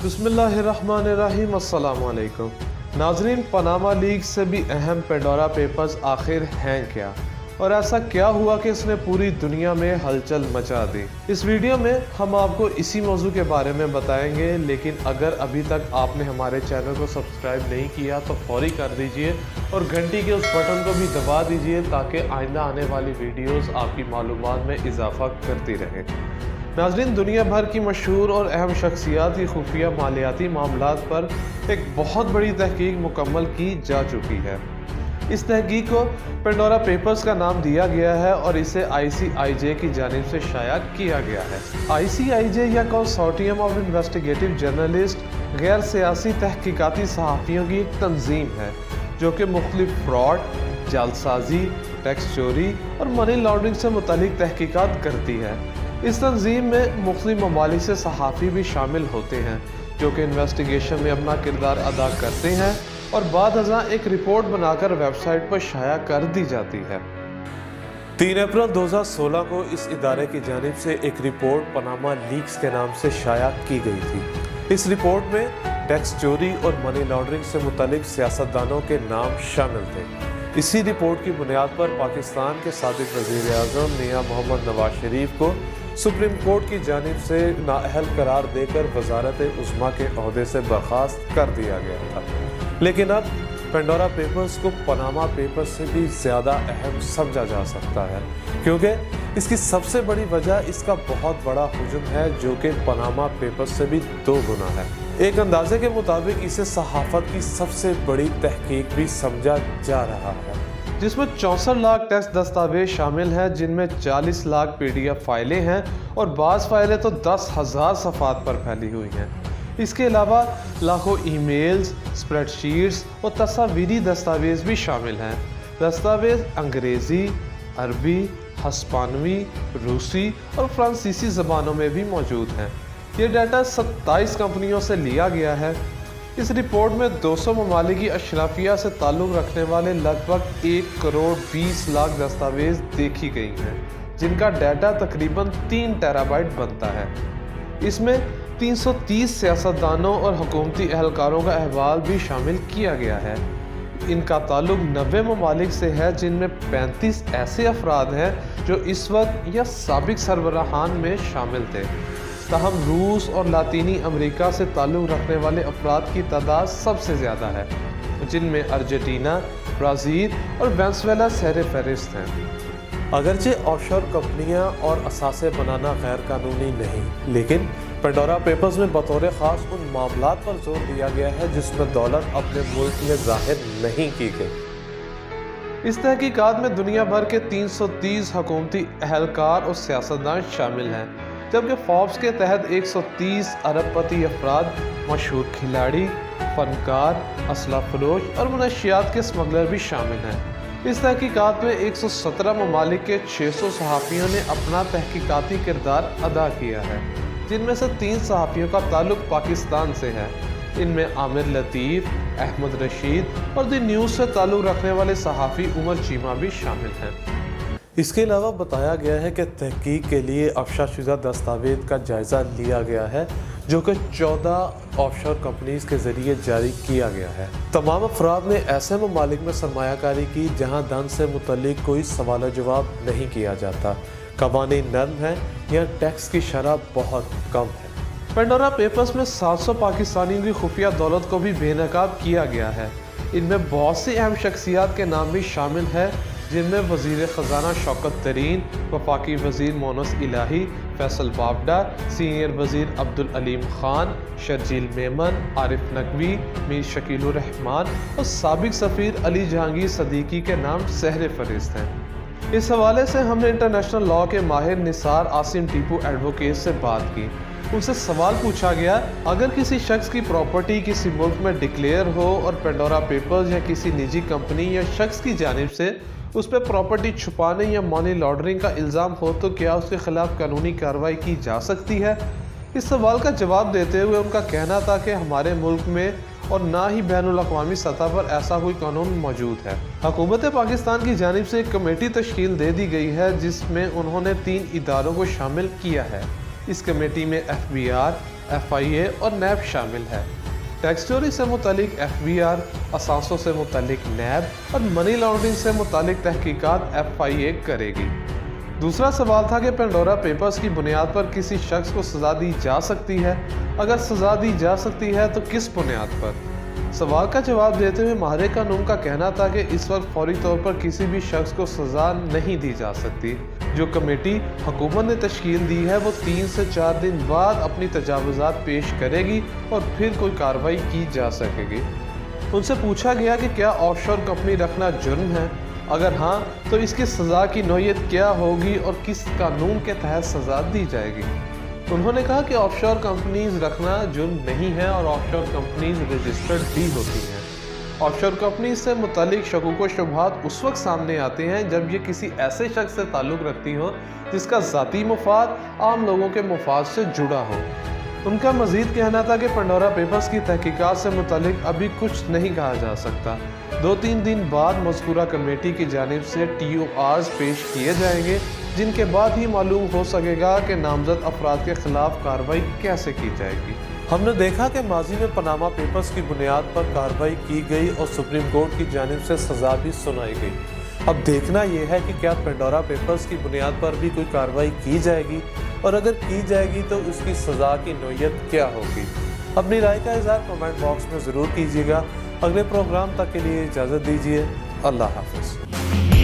बिस्मिल्लाहिर्रहमानिर्रहीम, अस्सलाम वालेकुम। नाजरीन, पनामा लीक से भी अहम पेंडोरा पेपर्स आखिर हैं क्या, और ऐसा क्या हुआ कि इसने पूरी दुनिया में हलचल मचा दी। इस वीडियो में हम आपको इसी मौजू के बारे में बताएंगे, लेकिन अगर अभी तक आपने हमारे चैनल को सब्सक्राइब नहीं किया तो फौरी कर दीजिए और घंटी के उस बटन को भी दबा दीजिए ताकि आइंदा आने वाली वीडियोस आपकी मालूमात में इजाफा करती रहे। नाज़रीन, दुनिया भर की मशहूर और अहम शख्सियात की खुफिया मालियाती मामलात पर एक बहुत बड़ी तहकीक मुकम्मल की जा चुकी है। इस तहकीक को पेंडोरा पेपर्स का नाम दिया गया है और इसे ICIJ की जानिब से शाया किया गया है। ICIJ या कंसोर्टियम ऑफ इन्वेस्टिगेटिव जर्नलिस्ट गैर सियासी तहकीकाती सहाफ़ियों की एक तंजीम है जो कि मुख्तलिफ फ्रॉड, जालसाजी, टैक्स चोरी और मनी लॉन्ड्रिंग से मुतल्लिक तहकीकात करती है। इस तंजीम में मुख्तलिफ ममालिक से सहाफ़ी भी शामिल होते हैं जो कि इन्वेस्टिगेशन में अपना किरदार अदा करते हैं और बाद अज़ां एक रिपोर्ट बनाकर वेबसाइट पर शाया कर दी जाती है। 3 अप्रैल 2016 को इस इदारे की जानिब से एक रिपोर्ट पनामा लीक्स के नाम से शाया की गई थी। इस रिपोर्ट में टैक्स चोरी और मनी लॉन्ड्रिंग से मुतल्लिक सियासतदानों के नाम शामिल थे। इसी रिपोर्ट की बुनियाद पर पाकिस्तान के साबिक़ वज़ीर आज़म मियां मोहम्मद नवाज शरीफ को सुप्रीम कोर्ट की जानिब से नाअहल करार देकर वज़ारत उज़्मा के ओहदे से बर्खास्त कर दिया गया था। लेकिन अब पेंडोरा पेपर्स को पनामा पेपर्स से भी ज़्यादा अहम समझा जा सकता है, क्योंकि इसकी सबसे बड़ी वजह इसका बहुत बड़ा हुजूम है जो कि पनामा पेपर्स से भी 2 गुना है। एक अंदाजे के मुताबिक इसे सहाफ़त की सबसे बड़ी तहकीक भी समझा जा रहा है, जिसमें 64 लाख टेस्ट दस्तावेज शामिल हैं, जिनमें 40 लाख PDF फाइलें हैं और बाज़ फाइलें तो 10,000 सफ़ात पर फैली हुई हैं। इसके अलावा लाखों ईमेल्स, स्प्रेडशीट्स और तस्वीरी दस्तावेज भी शामिल हैं। दस्तावेज अंग्रेज़ी, अरबी, हस्पानवी, रूसी और फ्रांसीसी ज़बानों में भी मौजूद हैं। ये डाटा 27 कंपनियों से लिया गया है। इस रिपोर्ट में 200 ममालिक की अशराफिया से ताल्लुक़ रखने वाले लगभग 1 करोड़ 20 लाख दस्तावेज देखी गई हैं, जिनका डाटा तकरीबन 3 टेराबाइट बनता है। इसमें 330 सियासतदानों और हुकूमती एहलकारों का अहवाल भी शामिल किया गया है। इनका ताल्लुक़ 90 ममालिक से है, जिनमें 35 ऐसे अफराद हैं जो इस वक्त या साबिक सरबराहान में शामिल थे। तहम रूस और लातीनी अमेरिका से ताल्लुक़ रखने वाले अफराद की तादाद सबसे ज़्यादा है, जिनमें अर्जेंटीना, ब्राज़ील और वेनेज़ुएला सहरे फहरिस्त हैं। अगरचे ऑफशोर कंपनियां और असासे बनाना गैर कानूनी नहीं, लेकिन पेंडोरा पेपर्स में बतौर ख़ास उन मामलात पर जोर दिया गया है जिसमें दौलत अपने मुल्क में ज़ाहिर नहीं की गई। इस तहकीकात में दुनिया भर के 330 हुकूमती एहलकार और सियासतदान शामिल हैं, जबकि फोर्ब्स के तहत 130 अरबपति अफराद, मशहूर खिलाड़ी, फनकार, असला फरोश और मनशियात के स्मगलर भी शामिल हैं। इस तहकीकात में 117 ममालिक के 600 सहाफ़ियों ने अपना तहकीकाती किरदार अदा किया है, जिनमें से 3 सहाफ़ियों का ताल्लुक़ पाकिस्तान से है। इनमें आमिर लतीफ़, अहमद रशीद और द न्यूज़ से ताल्लुक़ रखने वाले सहाफ़ी उमर चीमा भी शामिल हैं। इसके अलावा बताया गया है कि तहकीक के लिए अफशाशुदा दस्तावेज का जायज़ा लिया गया है, जो कि 14 ऑफशोर कंपनीज के ज़रिए जारी किया गया है। तमाम अफराद ने ऐसे ममालिक में सरमायाकारी की जहां धन से मुतल्लिक कोई सवाल जवाब नहीं किया जाता, कवानीन नरम हैं या टैक्स की शरह बहुत कम है। पेंडोरा पेपर्स में 700 पाकिस्तानियों की खुफिया दौलत को भी बेनकाब किया गया है। इनमें बहुत सी अहम शख्सियात के नाम भी शामिल है, जिनमें वज़ीर ख़जाना शौकत तरीन, वफाकी वज़ीर मोनस इलाही, फैसल बाबडा, सीनियर वज़ीर अब्दुल अलीम ख़ान, शर्जील मेमन, आरिफ नकवी, मीर शकीलुर रहमान और साबिक सफ़ीर अली जहांगीर सदीकी के नाम सहरे फहरिस्त हैं। इस हवाले से हमने इंटरनेशनल लॉ के माहिर निसार आसिम टीपू एडवोकेट से बात की। उनसे सवाल पूछा गया, अगर किसी शख्स की प्रॉपर्टी किसी मुल्क में डिक्लेयर हो और पेंडोरा पेपर्स या किसी निजी कंपनी या शख्स की जानिब से उस पर प्रॉपर्टी छुपाने या मनी लॉन्ड्रिंग का इल्ज़ाम हो तो क्या उसके खिलाफ कानूनी कार्रवाई की जा सकती है? इस सवाल का जवाब देते हुए उनका कहना था कि हमारे मुल्क में और ना ही बैनुल अक़वामी सतह पर ऐसा कोई कानून मौजूद है। हुकूमत पाकिस्तान की जानिब से एक कमेटी तश्कील दे दी गई है जिसमें उन्होंने 3 इदारों को शामिल किया है। इस कमेटी में FBI, FIA और NAB शामिल है। टैक्स चोरी से मुतालिक FBI, असांसों से मुतालिक NAB और मनी लॉन्ड्रिंग से मुतालिक तहकीकात FIA करेगी। दूसरा सवाल था कि पेंडोरा पेपर्स की बुनियाद पर किसी शख्स को सज़ा दी जा सकती है। अगर सज़ा दी जा सकती है तो किस बुनियाद पर? सवाल का जवाब देते हुए माहिर कानून का कहना था कि इस वक्त फौरी तौर पर किसी भी शख्स को सज़ा नहीं दी जा सकती। जो कमेटी हुकूमत ने तश्कील दी है वो 3 से 4 दिन बाद अपनी तजावुज़ात पेश करेगी और फिर कोई कार्रवाई की जा सकेगी। उनसे पूछा गया कि क्या ऑफशोर कंपनी रखना जुर्म है? अगर हाँ तो इसकी सज़ा की नौयत क्या होगी और किस कानून के तहत सज़ा दी जाएगी? उन्होंने कहा कि ऑफशोर कंपनीज रखना जुर्म नहीं है और ऑफशोर कंपनीज रजिस्टर्ड भी होती हैं। ऑफशोर कंपनी से मुतालिक शकूक व शुबहात उस वक्त सामने आते हैं जब ये किसी ऐसे शख्स से ताल्लुक़ रखती हो जिसका ज़ाती मुफाद आम लोगों के मुफाद से जुड़ा हो। उनका मज़ीद कहना था कि पेंडोरा पेपर्स की तहकीकात से मुतालिक अभी कुछ नहीं कहा जा सकता। 2-3 दिन बाद मज़कूरा कमेटी की जानिब से TORs पेश किए जाएंगे, जिनके बाद ही मालूम हो सकेगा कि नामजद अफराद के खिलाफ कार्रवाई कैसे की जाएगी। हमने देखा कि माजी में पनामा पेपर्स की बुनियाद पर कार्रवाई की गई और सुप्रीम कोर्ट की जानिब से सज़ा भी सुनाई गई। अब देखना यह है कि क्या पेंडोरा पेपर्स की बुनियाद पर भी कोई कार्रवाई की जाएगी और अगर की जाएगी तो उसकी सज़ा की नौयत क्या होगी। अपनी राय का इज़हार कमेंट बॉक्स में ज़रूर कीजिएगा। अगले प्रोग्राम तक के लिए इजाज़त दीजिए। अल्लाह हाफ़िज़।